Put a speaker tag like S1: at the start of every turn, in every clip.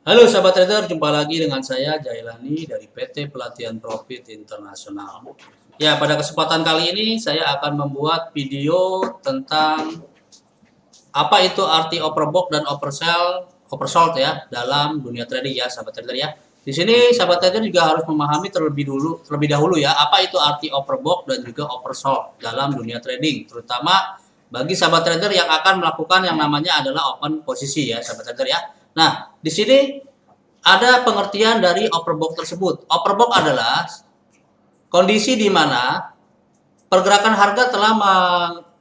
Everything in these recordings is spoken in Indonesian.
S1: Halo sahabat trader, jumpa lagi dengan saya Jailani dari PT Pelatihan Profit Internasional. Ya, pada kesempatan kali ini saya akan membuat video tentang apa itu arti overbought dan oversold ya dalam dunia trading ya, sahabat trader ya. Di sini sahabat trader juga harus memahami terlebih dahulu ya, apa itu arti overbought dan juga oversold dalam dunia trading, terutama bagi sahabat trader yang akan melakukan yang namanya adalah open posisi ya, sahabat trader ya. Nah, di sini ada pengertian dari overbought tersebut. Overbought adalah kondisi di mana pergerakan harga telah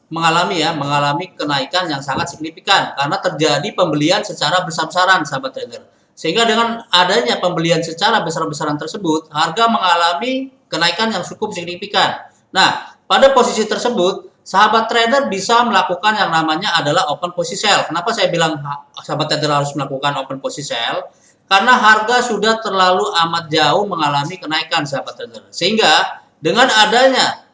S1: mengalami kenaikan yang sangat signifikan karena terjadi pembelian secara besar-besaran, sahabat trader. Sehingga dengan adanya pembelian secara besar-besaran tersebut, harga mengalami kenaikan yang cukup signifikan. Nah, pada posisi tersebut, sahabat trader bisa melakukan yang namanya adalah open position sell. Kenapa saya bilang sahabat trader harus melakukan open position sell? Karena harga sudah terlalu amat jauh mengalami kenaikan, sahabat trader. Sehingga dengan adanya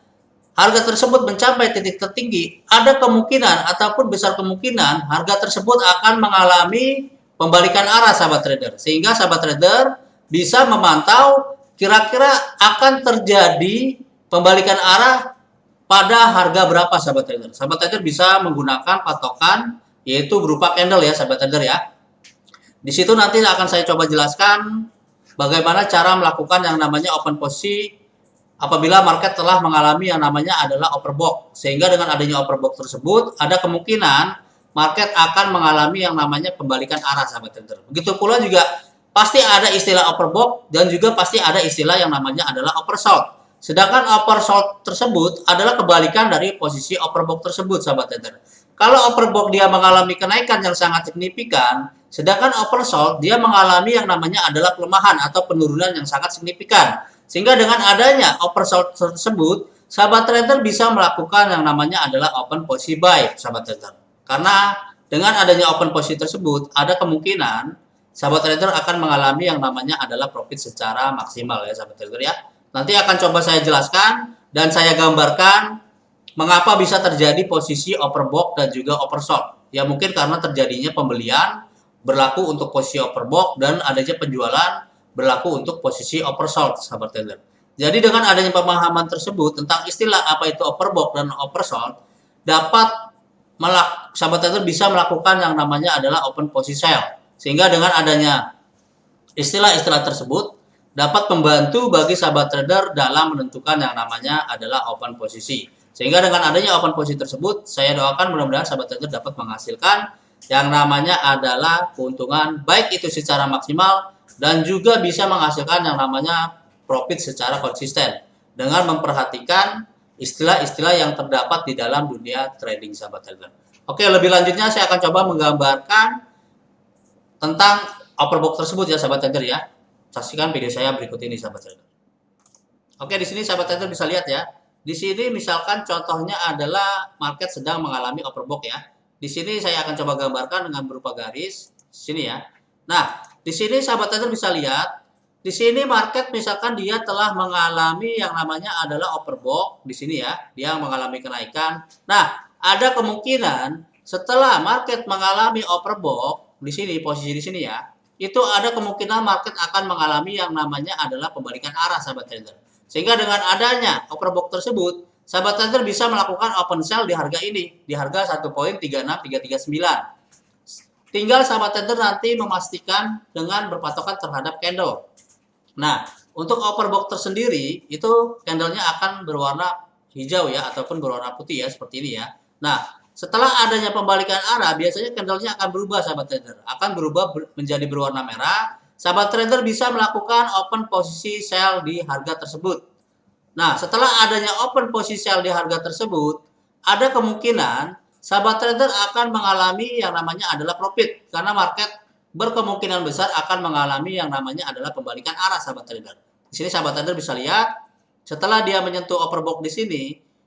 S1: harga tersebut mencapai titik tertinggi, ada kemungkinan ataupun besar kemungkinan harga tersebut akan mengalami pembalikan arah, sahabat trader. Sehingga sahabat trader bisa memantau kira-kira akan terjadi pembalikan arah pada harga berapa, sahabat trader. Sahabat trader bisa menggunakan patokan yaitu berupa candle ya, sahabat trader ya. Di situ nanti akan saya coba jelaskan bagaimana cara melakukan yang namanya open posisi apabila market telah mengalami yang namanya adalah overbought. Sehingga dengan adanya overbought tersebut, ada kemungkinan market akan mengalami yang namanya pembalikan arah, sahabat trader. Begitu pula juga pasti ada istilah overbought dan juga pasti ada istilah yang namanya adalah oversold. Sedangkan oversold tersebut adalah kebalikan dari posisi overbought tersebut, sahabat trader. Kalau overbought dia mengalami kenaikan yang sangat signifikan, sedangkan oversold dia mengalami yang namanya adalah pelemahan atau penurunan yang sangat signifikan. Sehingga dengan adanya oversold tersebut, sahabat trader bisa melakukan yang namanya adalah open posisi buy, sahabat trader. Karena dengan adanya open posisi tersebut, ada kemungkinan sahabat trader akan mengalami yang namanya adalah profit secara maksimal ya, sahabat trader ya. Nanti akan coba saya jelaskan dan saya gambarkan mengapa bisa terjadi posisi overbought dan juga oversold. Ya mungkin karena terjadinya pembelian berlaku untuk posisi overbought dan adanya penjualan berlaku untuk posisi oversold, sahabat trader. Jadi dengan adanya pemahaman tersebut tentang istilah apa itu overbought dan oversold, dapat sahabat trader bisa melakukan yang namanya adalah open position sell. Sehingga dengan adanya istilah-istilah tersebut dapat membantu bagi sahabat trader dalam menentukan yang namanya adalah open posisi. Sehingga dengan adanya open posisi tersebut, saya doakan mudah-mudahan sahabat trader dapat menghasilkan yang namanya adalah keuntungan baik itu secara maksimal dan juga bisa menghasilkan yang namanya profit secara konsisten dengan memperhatikan istilah-istilah yang terdapat di dalam dunia trading, sahabat trader. Oke, lebih lanjutnya saya akan coba menggambarkan tentang overbought tersebut ya, sahabat trader ya. Saksikan video saya berikut ini, sahabat trader. Oke, di sini sahabat trader bisa lihat ya. Di sini misalkan contohnya adalah market sedang mengalami overbought ya. Di sini saya akan coba gambarkan dengan berupa garis sini ya. Nah, di sini sahabat trader bisa lihat, di sini market misalkan dia telah mengalami yang namanya adalah overbought di sini ya, dia mengalami kenaikan. Nah, ada kemungkinan setelah market mengalami overbought di sini, posisi di sini ya, itu ada kemungkinan market akan mengalami yang namanya adalah pembalikan arah, sahabat trader. Sehingga dengan adanya overbought tersebut, sahabat trader bisa melakukan open sell di harga ini, di harga 1.36339. Tinggal sahabat trader nanti memastikan dengan berpatokan terhadap candle. Nah, untuk overbought tersendiri, itu candlenya akan berwarna hijau ya, ataupun berwarna putih ya, seperti ini ya. Nah, setelah adanya pembalikan arah, biasanya candlenya akan berubah, sahabat trader. Akan berubah menjadi berwarna merah. Sahabat trader bisa melakukan open posisi sell di harga tersebut. Nah, setelah adanya open posisi sell di harga tersebut, ada kemungkinan sahabat trader akan mengalami yang namanya adalah profit. Karena market berkemungkinan besar akan mengalami yang namanya adalah pembalikan arah, sahabat trader. Di sini sahabat trader bisa lihat, setelah dia menyentuh overbought di sini,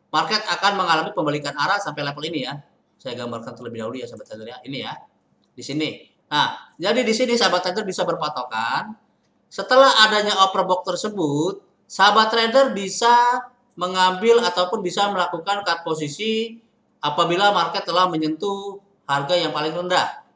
S1: market akan mengalami pembalikan arah sampai level ini ya. Saya gambarkan terlebih dahulu ya, sahabat trader ya. Ini ya, di sini. Nah, jadi di sini sahabat trader bisa berpatokan. Setelah adanya overbought tersebut, sahabat trader bisa mengambil ataupun bisa melakukan cut posisi apabila market telah menyentuh harga yang paling rendah.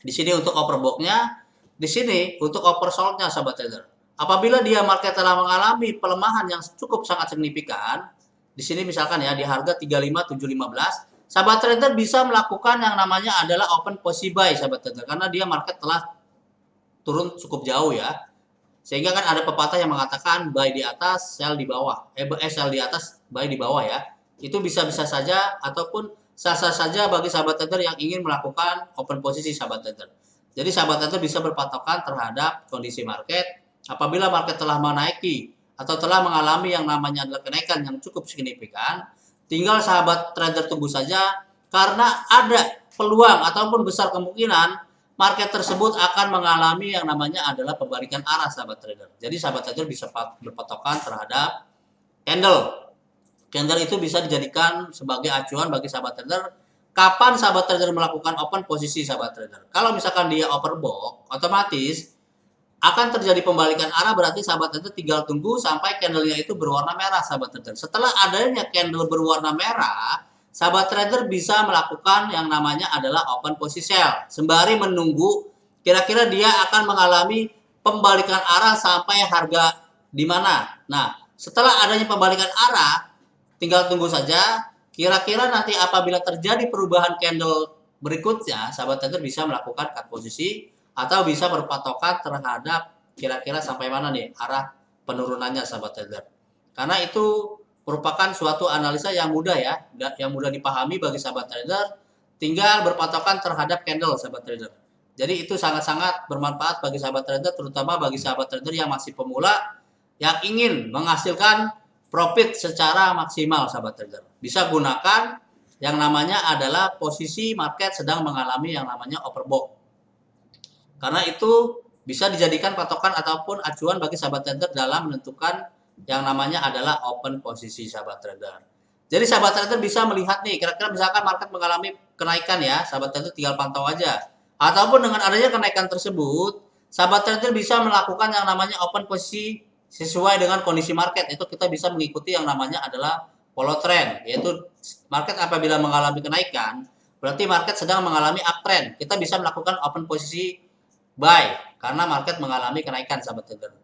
S1: Di sini untuk overbought-nya di sini untuk oversold-nya sahabat trader. Apabila dia market telah mengalami pelemahan yang cukup sangat signifikan, di sini misalkan ya di harga 35715, sahabat trader bisa melakukan yang namanya adalah open posisi buy sahabat trader karena dia market telah turun cukup jauh ya. Sehingga kan ada pepatah yang mengatakan buy di atas, sell di bawah. Sell di atas, buy di bawah ya. Itu bisa-bisa saja ataupun sah-sah saja bagi sahabat trader yang ingin melakukan open posisi sahabat trader. Jadi sahabat trader bisa berpatokan terhadap kondisi market. Apabila market telah menaiki atau telah mengalami yang namanya adalah kenaikan yang cukup signifikan, tinggal sahabat trader tunggu saja karena ada peluang ataupun besar kemungkinan market tersebut akan mengalami yang namanya adalah pembalikan arah sahabat trader. Jadi sahabat trader bisa berpatokan terhadap candle. Candle itu bisa dijadikan sebagai acuan bagi sahabat trader kapan sahabat trader melakukan open posisi sahabat trader. Kalau misalkan dia overbought, otomatis akan terjadi pembalikan arah, berarti sahabat trader tinggal tunggu sampai candlenya itu berwarna merah sahabat trader. Setelah adanya candle berwarna merah, sahabat trader bisa melakukan yang namanya adalah open posisi sell sembari menunggu kira-kira dia akan mengalami pembalikan arah sampai harga di mana. Nah, setelah adanya pembalikan arah, tinggal tunggu saja kira-kira nanti apabila terjadi perubahan candle berikutnya, sahabat trader bisa melakukan cut posisi atau bisa berpatokan terhadap kira-kira sampai mana nih arah penurunannya sahabat trader. Karena itu merupakan suatu analisa yang mudah ya, yang mudah dipahami bagi sahabat trader, tinggal berpatokan terhadap candle sahabat trader. Jadi itu sangat-sangat bermanfaat bagi sahabat trader, terutama bagi sahabat trader yang masih pemula, yang ingin menghasilkan profit secara maksimal sahabat trader. Bisa gunakan yang namanya adalah posisi market sedang mengalami yang namanya overbought. Karena itu bisa dijadikan patokan ataupun acuan bagi sahabat trader dalam menentukan yang namanya adalah open posisi sahabat trader. Jadi sahabat trader bisa melihat nih, kira-kira misalkan market mengalami kenaikan ya, sahabat trader tinggal pantau aja. Ataupun dengan adanya kenaikan tersebut, sahabat trader bisa melakukan yang namanya open posisi sesuai dengan kondisi market. Itu kita bisa mengikuti yang namanya adalah follow trend, yaitu market apabila mengalami kenaikan, berarti market sedang mengalami uptrend. Kita bisa melakukan open posisi buy karena market mengalami kenaikan sahabat trader.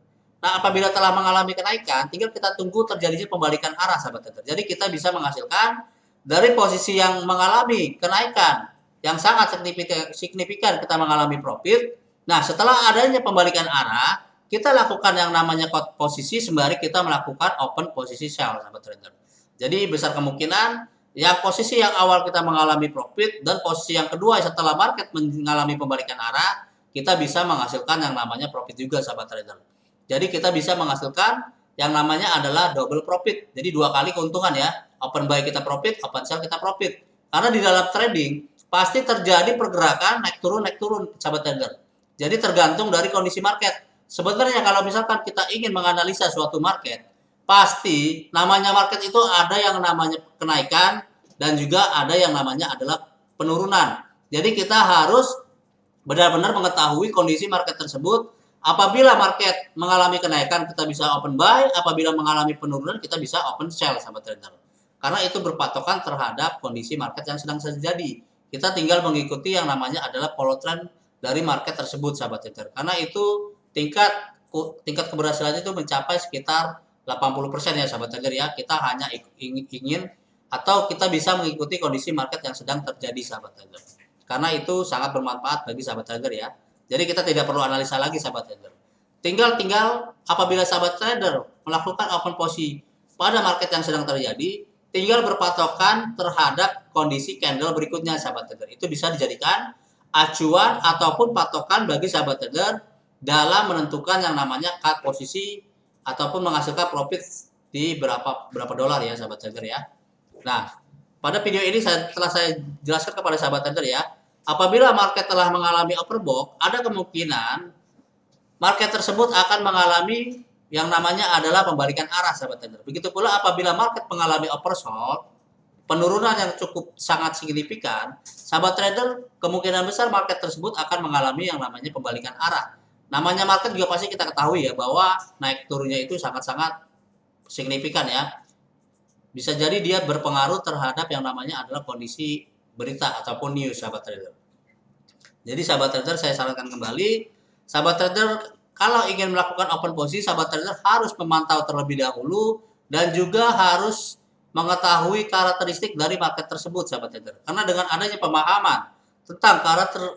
S1: Nah, apabila telah mengalami kenaikan, tinggal kita tunggu terjadinya pembalikan arah sahabat trader. Jadi kita bisa menghasilkan dari posisi yang mengalami kenaikan yang sangat signifikan kita mengalami profit. Nah, setelah adanya pembalikan arah, kita lakukan yang namanya cut posisi sembari kita melakukan open posisi sell sahabat trader. Jadi besar kemungkinan yang posisi yang awal kita mengalami profit dan posisi yang kedua setelah market mengalami pembalikan arah, kita bisa menghasilkan yang namanya profit juga sahabat trader. Jadi kita bisa menghasilkan yang namanya adalah double profit. Jadi dua kali keuntungan ya. Open buy kita profit, open sell kita profit. Karena di dalam trading pasti terjadi pergerakan naik turun sahabat trader. Jadi tergantung dari kondisi market. Sebenarnya kalau misalkan kita ingin menganalisa suatu market, pasti namanya market itu ada yang namanya kenaikan dan juga ada yang namanya adalah penurunan. Jadi kita harus benar-benar mengetahui kondisi market tersebut. Apabila market mengalami kenaikan, kita bisa open buy. Apabila mengalami penurunan, kita bisa open sell, sahabat trader. Karena itu berpatokan terhadap kondisi market yang sedang terjadi. Kita tinggal mengikuti yang namanya adalah follow trend dari market tersebut, sahabat trader. Karena itu tingkat keberhasilan itu mencapai sekitar 80% ya, sahabat trader ya. Kita hanya ingin atau kita bisa mengikuti kondisi market yang sedang terjadi, sahabat trader. Karena itu sangat bermanfaat bagi sahabat trader ya. Jadi kita tidak perlu analisa lagi sahabat trader. Tinggal apabila sahabat trader melakukan open posisi pada market yang sedang terjadi, tinggal berpatokan terhadap kondisi candle berikutnya sahabat trader. Itu bisa dijadikan acuan ataupun patokan bagi sahabat trader dalam menentukan yang namanya cut posisi ataupun menghasilkan profit di berapa dolar ya sahabat trader ya. Nah, pada video ini telah saya jelaskan kepada sahabat trader ya, apabila market telah mengalami overbought, ada kemungkinan market tersebut akan mengalami yang namanya adalah pembalikan arah sahabat trader. Begitu pula apabila market mengalami oversold, penurunan yang cukup sangat signifikan, sahabat trader kemungkinan besar market tersebut akan mengalami yang namanya pembalikan arah. Namanya market juga pasti kita ketahui ya bahwa naik turunnya itu sangat-sangat signifikan ya. Bisa jadi dia berpengaruh terhadap yang namanya adalah kondisi berita ataupun news sahabat trader. Jadi sahabat trader saya sarankan kembali, sahabat trader kalau ingin melakukan open posisi, sahabat trader harus memantau terlebih dahulu dan juga harus mengetahui karakteristik dari market tersebut, sahabat trader. Karena dengan adanya pemahaman tentang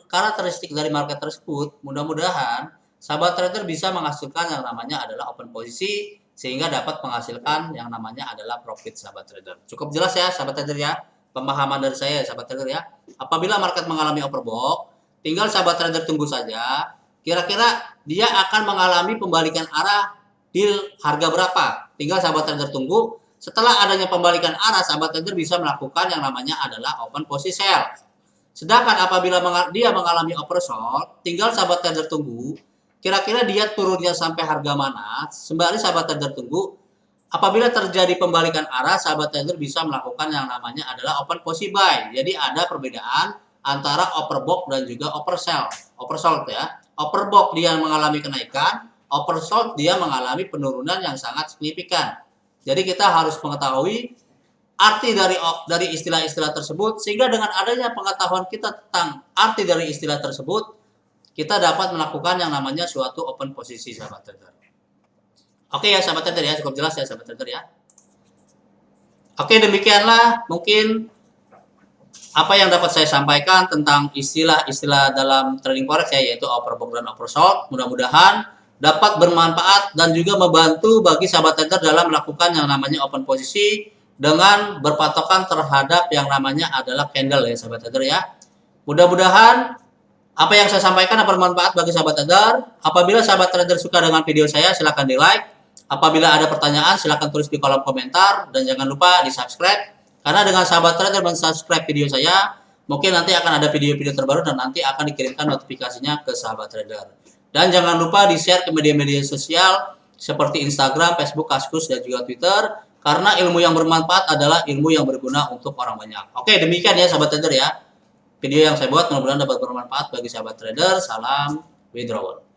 S1: karakteristik dari market tersebut, mudah-mudahan sahabat trader bisa menghasilkan yang namanya adalah open posisi sehingga dapat menghasilkan yang namanya adalah profit, sahabat trader. Cukup jelas ya, sahabat trader ya. Pemahaman dari saya, sahabat trader ya. Apabila market mengalami overbought, tinggal sahabat trader tunggu saja. Kira-kira dia akan mengalami pembalikan arah di harga berapa? Tinggal sahabat trader tunggu. Setelah adanya pembalikan arah, sahabat trader bisa melakukan yang namanya adalah open posisi sell. Sedangkan apabila dia mengalami oversold, tinggal sahabat trader tunggu. Kira-kira dia turunnya sampai harga mana? Sembari sahabat trader tunggu. Apabila terjadi pembalikan arah, sahabat trader bisa melakukan yang namanya adalah open posisi buy. Jadi ada perbedaan antara overbought dan juga oversold ya. Overbought dia mengalami kenaikan, oversold dia mengalami penurunan yang sangat signifikan. Jadi kita harus mengetahui arti dari istilah-istilah tersebut, sehingga dengan adanya pengetahuan kita tentang arti dari istilah tersebut, kita dapat melakukan yang namanya suatu open posisi, sahabat trader. Oke ya sahabat trader ya, cukup jelas ya sahabat trader ya. Oke, demikianlah mungkin apa yang dapat saya sampaikan tentang istilah-istilah dalam trading forex ya, yaitu overbought dan oversold. Mudah-mudahan dapat bermanfaat dan juga membantu bagi sahabat trader dalam melakukan yang namanya open posisi dengan berpatokan terhadap yang namanya adalah candle ya sahabat trader ya. Mudah-mudahan apa yang saya sampaikan bermanfaat bagi sahabat trader. Apabila sahabat trader suka dengan video saya, silahkan di like. Apabila ada pertanyaan, silahkan tulis di kolom komentar dan jangan lupa di subscribe. Karena dengan sahabat trader men-subscribe video saya, mungkin nanti akan ada video-video terbaru dan nanti akan dikirimkan notifikasinya ke sahabat trader. Dan jangan lupa di-share ke media-media sosial seperti Instagram, Facebook, Kaskus, dan juga Twitter. Karena ilmu yang bermanfaat adalah ilmu yang berguna untuk orang banyak. Oke, demikian ya sahabat trader ya. Video yang saya buat mudah-mudahan dapat bermanfaat bagi sahabat trader. Salam withdrawal.